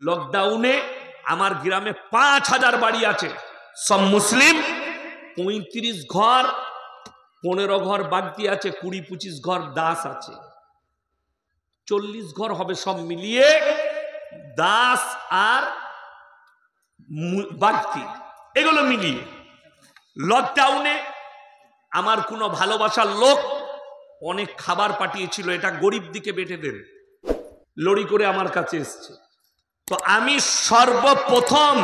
লকডাউনে আমার গ্রামে ৫,০০০ বাড়ি আছে, সব মুসলিম। ৩৫ ঘর ১৫ ঘর বাগদি আছে, ২০-২৫ ঘর দাস আছে, ৪০ ঘর হবে সব মিলিয়ে দাস আর বাগদি, এগুলো মিলিয়ে। লকডাউনে আমার কোনো ভালোবাসার লোক অনেক খাবার পাঠিয়েছিল, এটা গরিব দিকে বেটে দেন, লড়ি করে আমার কাছে এসছে। তো আমি সর্বপ্রথম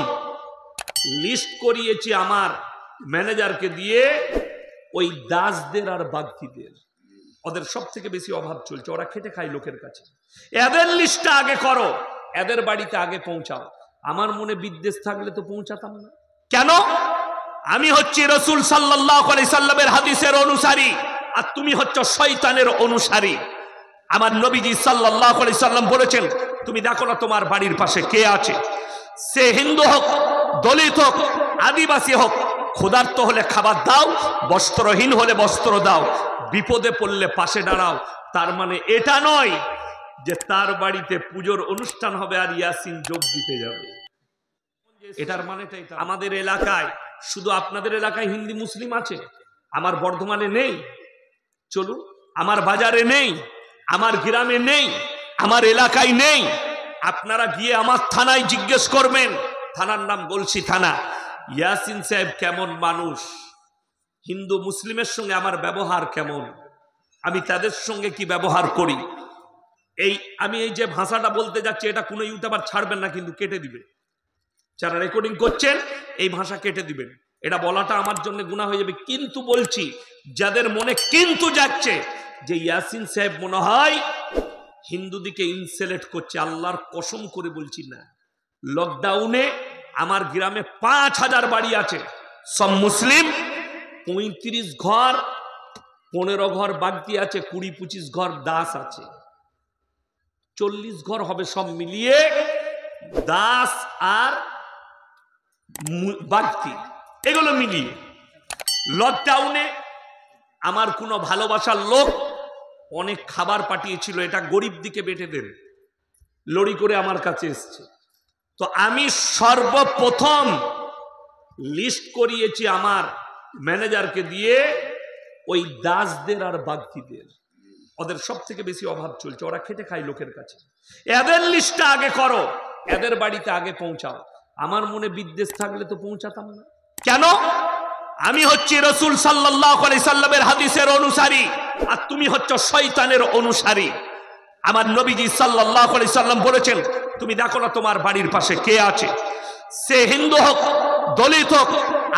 লিস্ট করিয়েছি আমার ম্যানেজারকে দিয়ে ওই দাসদের আর বাগদিদের, ওদের সব থেকে বেশি অভাব চলছে, ওরা খেটে খায় লোকের কাছে, এদের লিস্টটা আগে করো, এদের বাড়িতে আগে পৌঁছাও। আমার মনে বিদ্বেষ থাকলে তো পৌঁছাতাম না। কেন? আমি হচ্ছি রাসূল সাল্লাল্লাহু আলাইহি সাল্লামের হাদিসের অনুসারী, আর তুমি হচ্ছ শয়তানের অনুসারী। আমার নবীজি সাল্লাল্লাহু আলাইহি সাল্লাম বলেছেন, তুমি দেখো না তোমার বাড়ির পাশে কে আছে, সে হিন্দু হোক, দলিত হোক, আদিবাসী হোক, ক্ষুধার্ত হলে খাবার দাও, বস্ত্রহীন হলে বস্ত্র দাও, বিপদে পড়লে পাশে দাঁড়াও। তার মানে এটা নয় যে তার বাড়িতে পুজোর অনুষ্ঠান হবে আর ইয়াসিন যোগ দিতে যাবে, এটার মানেটা এটা। আমাদের এলাকায়, শুধু আপনাদের এলাকায় হিন্দু মুসলিম আছে, আমার বর্ধমানে নেই, চলুন, আমার বাজারে নেই, আমার গ্রামে নেই, আমার এলাকায় নেই। আপনারা গিয়ে আমার থানায় জিজ্ঞেস করবেন, থানার নাম গলসি থানা, ইয়াসিন সাহেব কেমন মানুষ, হিন্দু মুসলিমের সঙ্গে আমার ব্যবহার কেমন, আমি তাদের সঙ্গে কি ব্যবহার করি। আমি এই যে ভাষাটা বলতে যাচ্ছি, এটা কোনো ইউটিউবার ছাড়বেন না, কিন্তু কেটে দিবে, যারা রেকর্ডিং করছেন এই ভাষা কেটে দিবেন, এটা বলাটা আমার জন্য গুনাহ হয়ে যাবে। কিন্তু বলছি, যাদের মনে কিন্তু যাচ্ছে যে ইয়াসিন সাহেব মনে হয় হিন্দু দিকে ইনসেলেট করছে, আল্লাহর কসম করে বলছি না। লকডাউনে আমার গ্রামে ৫,০০০ বাড়ি আছে, সব মুসলিম। ৩৫ ঘর ১৫ ঘর বাগদি আছে, ২০-২৫ ঘর দাস আছে, ৪০ ঘর হবে সব মিলিয়ে দাস আর বাগদি, এগুলো মিলিয়ে। লকডাউনে আমার কোনো ভালোবাসার লোক অনেক খাবার পাঠিয়েছিল, এটা গরিব দিকে বেটে দেন, লড়ি করে আমার কাছে এসছে। তো আমি সর্বপ্রথম লিস্ট করিয়েছি আমার ম্যানেজারকে দিয়ে ওই দাসদের আর বাগদিদের, ওদের সব থেকে বেশি অভাব চলছে, ওরা খেটে খায় লোকের কাছে, এদের লিস্টটা আগে করো, এদের বাড়িতে আগে পৌঁছাও। আমার মনে বিদ্বেষ থাকলে তো পৌঁছাতাম না। কেন? আমি হচ্ছি রাসূল সাল্লাল্লাহু আলাইহি সাল্লামের হাদিসের অনুসারী, আর তুমি হচ্ছ শয়তানের অনুসারী। আমার নবীজি সাল্লাল্লাহু আলাইহি সাল্লাম বলেছেন, তুমি দেখো না তোমার বাড়ির পাশে কে আছে, সে হিন্দু হোক, দলিত হোক,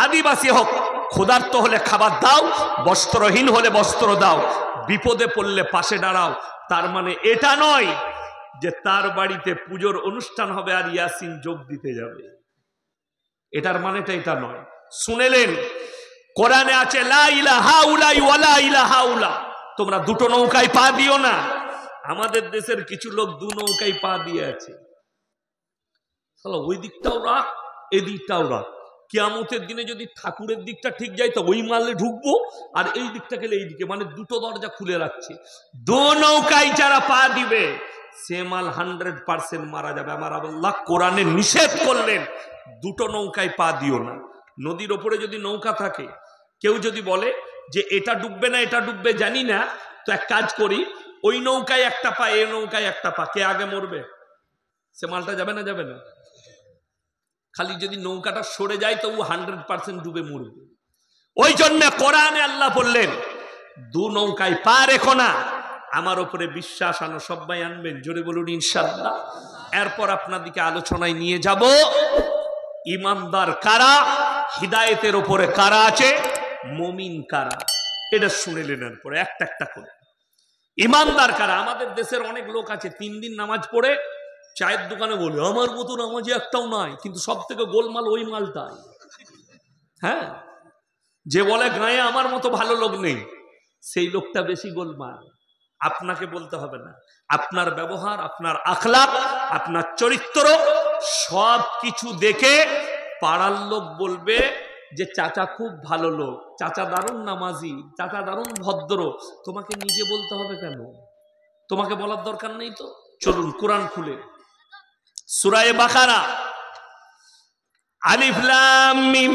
আদিবাসী হোক, ক্ষুধার্ত হলে খাবার দাও, বস্ত্রহীন হলে বস্ত্র দাও, বিপদে পড়লে পাশে দাঁড়াও। তার মানে এটা নয় যে তার বাড়িতে পুজোর অনুষ্ঠান হবে আর ইয়াসিন যোগ দিতে যাবে, এটার মানেটা এটা নয়। শুনেলেন, কোরআনে আছে লা ইলাহা উলাই ওয়া লা ইলাহা উলা, তোমরা দুটো নৌকায় পা দিও না। আমাদের দেশের কিছু লোক দু নৌকায় পা দিয়ে আছে, ওই দিকটাও রাখ, এদিকটাও রাখ। কিয়ামতের দিনে যদি ঠাকুরের দিকটা ঠিক যায় তো ওই মালে ঢুকবো, আর এই দিকটা গেলে এই দিকে, মানে দুটো দরজা খুলে রাখছে। দু নৌকায় যারা পা দিবে সে মাল 100% মারা যাবে। আমার আল্লাহ কোরআনে নিষেধ করলেন দুটো নৌকায় পা দিও না। নদীর ওপরে যদি নৌকা থাকে, কেউ যদি বলে যে এটা ডুববে না এটা ডুববে জানি না, তো এক কাজ করি, ওই নৌকায় একটা পা, এই নৌকায় একটা পা, কে আগে মরবে? সে মালটা যাবে না? যাবে না। খালি যদি নৌকাটা সরে যায় তো ও 100% ডুবে মরবে। ওই জন্য কোরআনে আল্লাহ বললেন দু নৌকায় পা রেখো না। আমার উপরে বিশ্বাস আনো, সবাই আনবেন, জোরে বলুন ইনশাআল্লাহ। এরপর আপনাদেরকে আলোচনায় নিয়ে যাব ইমানদার কারা, হিদায়েতের উপরে কারা আছে, মুমিন কারা, এটা শুনেলেন। এরপরে একটা একটা করে ইমানদার কারা। আমাদের দেশের অনেক লোক আছে 3 দিন নামাজ পড়ে চায়ের দোকানে বলে আমার মতো নামাজি একটাও নাই, কিন্তু সব থেকে গোলমাল ওই মালটাই। হ্যাঁ, যে বলে গায়ে আমার মতো ভালো লোক নেই, সেই লোকটা বেশি গোলমাল। আপনাকে বলতে হবে না, আপনার ব্যবহার, আপনার আখলাক, আপনার চরিত্র সব কিছু দেখে পাড়ার লোক বলবে যে চাচা খুব ভালো লোক, চাচা দারুণ নামাজি, চাচা দারুণ ভদ্র। তোমাকে নিজে বলতে হবে কেন? তোমাকে বলার দরকার নেই তো। চলুন কোরআন খুলে সূরা বাকারা আলিফ লাম মিম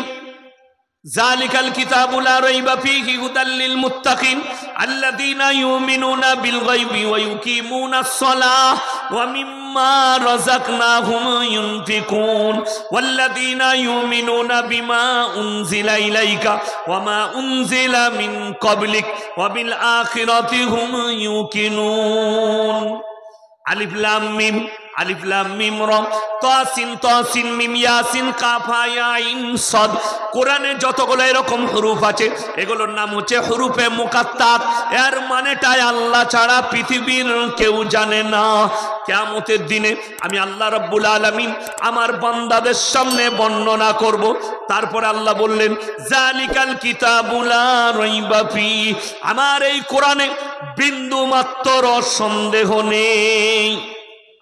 যালিকাল কিতাবু লা রাইবা ফীহি হুদাল লিল মুত্তাকিন আল্লাযীনা ইউমিনুনা বিল গায়বি ওয়া ইউকিমুনাস সালাহ ওয়া মিম্মা রাযাকনাহুম ইউনফিকুন ওয়াল্লাযীনা ইউমিনুনা বিমা উনজিলা ইলাইকা ওয়া মা উনজিলা মিন ক্বাবলিক ওয়া বিল আখিরাতি হুম ইউকিনুন। আলিফ লাম মিম আলিফ লাম মিম র তাসিন মিম ইয়াসিন কাফ হা ইয়া আইন সাদ। কোরআনে যতগুলো এরকম হুরুফ আছে এগুলোর নাম হচ্ছে হুরুফে মুকাত্তাত। এর মানেটাই আল্লাহ ছাড়া পৃথিবীর কেউ জানে না। কিয়ামতের দিনে আমি আল্লাহ রাব্বুল আলামিন আমার বান্দাদের সামনে বর্ণনা করব। তারপরে আল্লাহ বললেন যালিকাল কিতাবু লা রাইবা ফি, আমার এই কোরআনে বিন্দু মাত্র সন্দেহ নেই।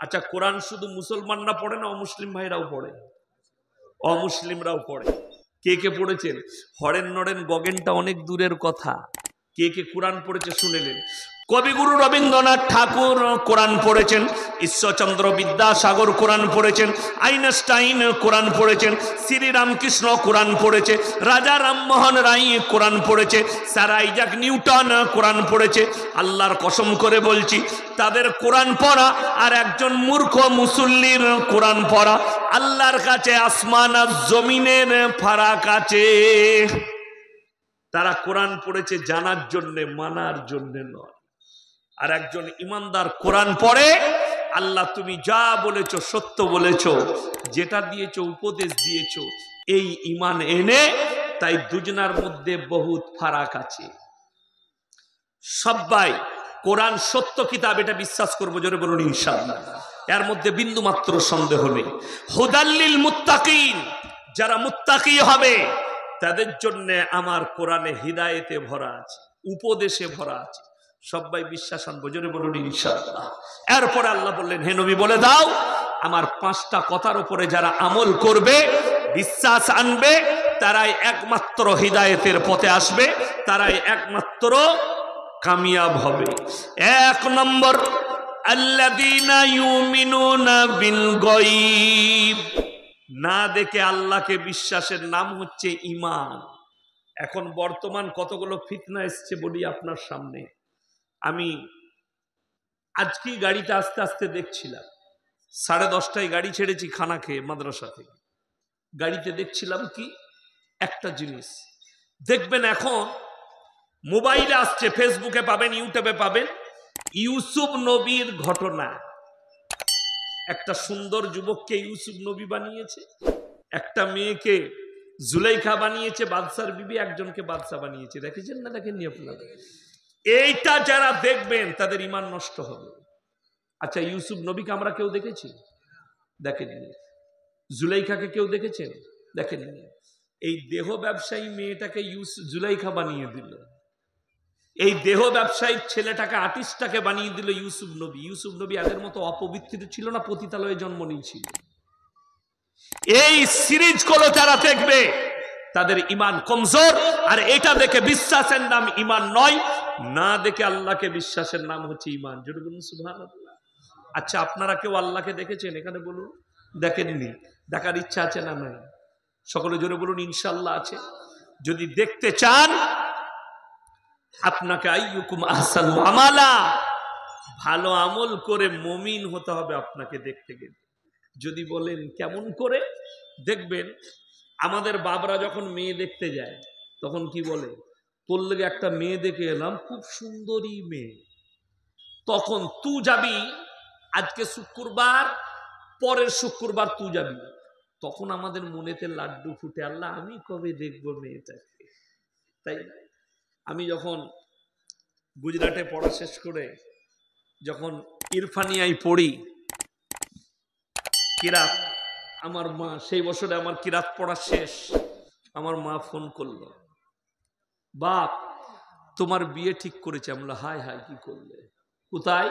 আচ্ছা, কোরআন শুধু মুসলমানরা পড়ে না, অমুসলিম ভাইরাও পড়ে, অমুসলিমরাও পড়ে। কে কে পড়েছেন? হরেন নরেন গগেনটা অনেক দূরের কথা। কে কে কোরআন পড়েছে শুনেলেন। কবিগুরু রবীন্দ্রনাথ ঠাকুর কোরআন পড়েছেন, ঈশ্বরচন্দ্র বিদ্যাসাগর কোরআন পড়েছেন, আইনস্টাইন কোরআন পড়েছেন, শ্রীরামকৃষ্ণ কোরআন পড়েছে, রাজা রামমোহন রায় কোরআন পড়েছে, স্যার আইজাক নিউটন কোরআন পড়েছে। আল্লাহর কসম করে বলছি, তাদের কোরআন পড়া আর একজন মূর্খ মুসল্লির কোরআন পড়া আল্লাহর কাছে আসমান আর জমিনের ফারাক আছে। তারা কোরআন পড়েছে জানার জন্যে, মানার জন্যে নয়। আর একজন ইমানদার কোরআন পড়ে, আল্লাহ তুমি যা বলেছ সত্য বলেছ, যেটা দিয়েছ উপদেশ দিয়েছ, এই ঈমান এনে। তাই দুজনার মধ্যে বহুত ফারাক আছে। সবাই কোরআন সত্য কিতাব এটা বিশ্বাস করবো, জোরে বলুন ইনশাআল্লাহ। এর মধ্যে বিন্দু মাত্র সন্দেহ নেই। হুদাল্লিল মুত্তাকিন, যারা মুত্তাকি হবে তাদের জন্য আমার কোরআনে হিদায়েতে ভরা আছে, উপদেশে ভরা আছে। সবাই বিশ্বাস আনবো, জোরে বলুন ইনশাআল্লাহ। এরপরে আল্লাহ বললেন, হে নবী বলে দাও, আমার 5টা কথার উপরে যারা আমল করবে, বিশ্বাস আনবে, তারাই একমাত্র হিদায়েতের পথে আসবে, তারাই একমাত্র কামিয়াব হবে। 1 নম্বর, আল্লাযীনা ইউমিনুনা বিল গায়ব, না দেখে আল্লাহকে বিশ্বাসের নাম হচ্ছে ঈমান। এখন বর্তমান কতগুলো ফিতনা এসছে বলি আপনার সামনে। আমি আজকেই গাড়িতে আস্তে আস্তে দেখছিলাম, 10:30টায় গাড়ি ছেড়েছি খানা খেয়ে মাদ্রাসা থেকে। গাড়িতে দেখছিলাম কি একটা জিনিস দেখবেন, এখন মোবাইলে আসছে, ফেসবুকে পাবেন, ইউটিউবে পাবেন, ইউসুফ নবীর ঘটনা। একটা সুন্দর যুবককে ইউসুফ নবী বানিয়েছে, একটা মেয়েকে জুলাইখা বানিয়েছে, বাদশার বিবি একজনকে বাদশা বানিয়েছে। দেখেছেন না দেখেননি আপনারা? এইটা যারা দেখবেন তাদের ঈমান নষ্ট হবে। আচ্ছা, ইউসুফ নবীকে আমরা কেউ দেখেছি? দেখেননি। জুলাইখাকে কেউ দেখেছেন? দেখেননি। এই দেহ ব্যবসায়ী মেয়েটাকে জুলাইখা বানিয়ে দিল, এই দেহ ব্যবসায়ীর ছেলেটাকে, আর্টিস্টটাকে বানিয়ে দিল ইউসুফ নবী। ইউসুফ নবী আগের মতো অপবিত্রিত ছিল না, পতিতালয়ে জন্ম নিয়েছিল। এই সিরিজগুলো যারা দেখবে তাদের ঈমান কমজোর। আর এটা দেখে বিশ্বাসের নাম ঈমান নয়, না দেখে আল্লাহকে বিশ্বাসের নাম হচ্ছে ঈমান। জোরে বলুন সুবহানাল্লাহ। আচ্ছা, আপনারা কেউ আল্লাহকে দেখেছেন এখানে? বলুন। দেখেননি? দেখার ইচ্ছা আছে না নাই? সকলে জোরে বলুন ইনশাআল্লাহ আছে। যদি দেখতে চান, আপনাকে আইয়ুকুম আহসানু আমালা, ভালো আমল করে মুমিন হতে হবে আপনাকে দেখতে গেলে। যদি বলেন কেমন করে দেখবেন, আমাদের বাবরা যখন মেয়ে দেখতে যায় তখন কি বলে, তোর লেগে একটা মেয়ে দেখে এলাম, খুব সুন্দরী মেয়ে। তখন তুই যাবি, আজকে শুক্রবার, পরের শুক্রবার তুই যাবি। তখন আমাদের মনেতে লাড্ডু ফুটে, আল্লাহ আমি কবে দেখবো মেয়েটাকে। তাই আমি যখন গুজরাটে পড়া শেষ করে যখন ইরফানিয়ায় পড়ি, কিরাত, আমার মা সেই বছরে আমার কিরাত পড়া শেষ, আমার মা ফোন করলো, বাপ তোমার বিয়ে ঠিক করেছে। আমরা হায় হায়, কি করলে? কোথায়?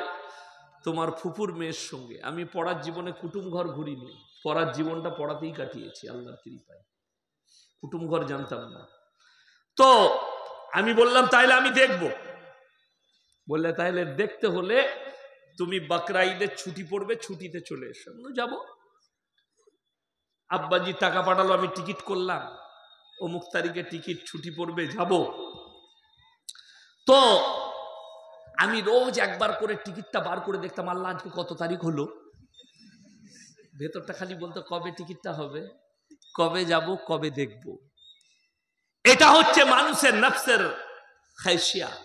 তোমার ফুপুর মেয়ের সঙ্গে। আমি পড়ার জীবনে কুটুম ঘর ঘুরিনি, পড়ার জীবনটা পড়াতেই কাটিয়েছি আল্লাহর কৃপায়। কুটুম ঘর জানতাম না। তো আমি বললাম তাইলে আমি দেখব। বললে তাইলে দেখতে হলে তুমি বাকরা ঈদের ছুটি পড়বে, ছুটিতে চলে এসো। যাব। আব্বাজি টাকা পাঠালো, আমি টিকিট করলাম, অমুক তারিখে টিকিট ছুটি পড়বে, যাব। তো আমি রোজ একবার করে টিকিটটা বার করে দেখতাম, আল্লাহ আজকে কত তারিখ হলো। ভেতরটা খালি বলতো কবে টিকিটটা হবে, কবে যাব, কবে দেখব। এটা হচ্ছে মানুষের নফসের খায়শিয়াত,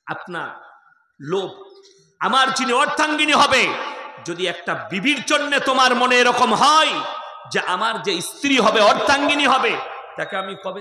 আপনার লোভ। আমার যিনি অর্থাঙ্গিনী হবে, যদি একটা বিবির জন্য তোমার মনে এরকম হয় যে আমার যে স্ত্রী হবে, অর্থাঙ্গিনী হবে, তাকে আমি কবে